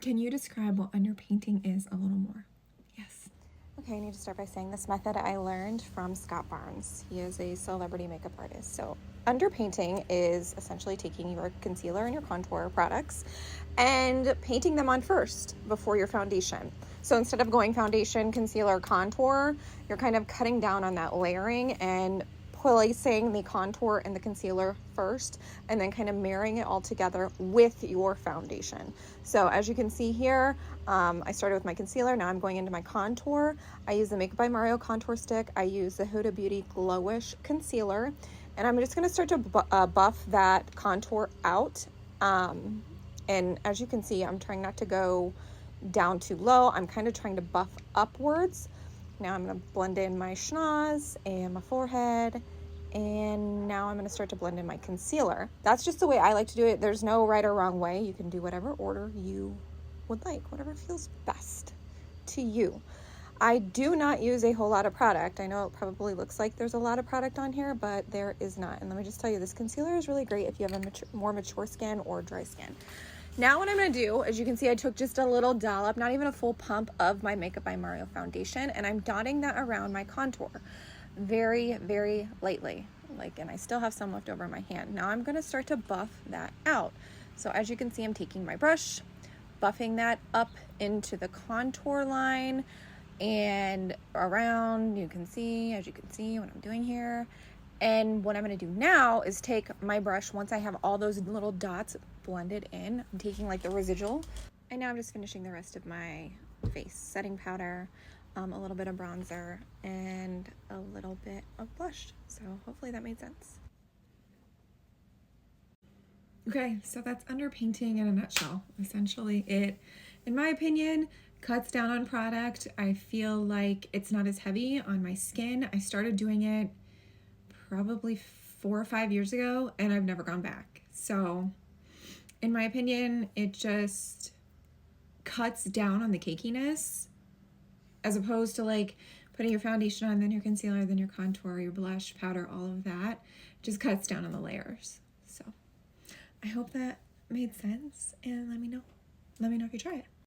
Can you describe what underpainting is a little more? Yes. Okay, I need to start by saying this method I learned from Scott Barnes. He is a celebrity makeup artist. So, underpainting is essentially taking your concealer and your contour products and painting them on first before your foundation. So, instead of going foundation, concealer, contour, you're kind of cutting down on that layering and placing the contour and the concealer first and then kind of marrying it all together with your foundation. So as you can see here, I started with my concealer. Now I'm going into my contour. I use the Makeup by Mario contour stick. I use the Huda Beauty Glowish concealer, and I'm just going to start to buff that contour out. And as you can see, I'm trying not to go down too low. I'm kind of trying to buff upwards. Now I'm going to blend in my schnoz and my forehead, and now I'm going to start to blend in my concealer. That's just the way I like to do it. There's no right or wrong way. You can do whatever order you would like, whatever feels best to you. I do not use a whole lot of product. I know it probably looks like there's a lot of product on here, but there is not. And let me just tell you, this concealer is really great if you have a more mature skin or dry skin. Now what I'm going to do, as you can see, I took just a little dollop, not even a full pump of my Makeup by Mario foundation, and I'm dotting that around my contour very, very lightly. And I still have some left over in my hand. Now I'm going to start to buff that out. So as you can see, I'm taking my brush, buffing that up into the contour line and around. As you can see what I'm doing here. And what I'm going to do now is take my brush, once I have all those little dots blended in, I'm taking like the residual, and now I'm just finishing the rest of my face. Setting powder, a little bit of bronzer, and a little bit of blush. So hopefully that made sense. Okay, so that's underpainting in a nutshell. Essentially, it, in my opinion, cuts down on product. I feel like it's not as heavy on my skin. I started doing it probably 4 or 5 years ago, and I've never gone back. So in my opinion, it just cuts down on the cakiness, as opposed to like putting your foundation on, then your concealer, then your contour, your blush, powder, all of that just cuts down on the layers. So I hope that made sense, and let me know if you try it.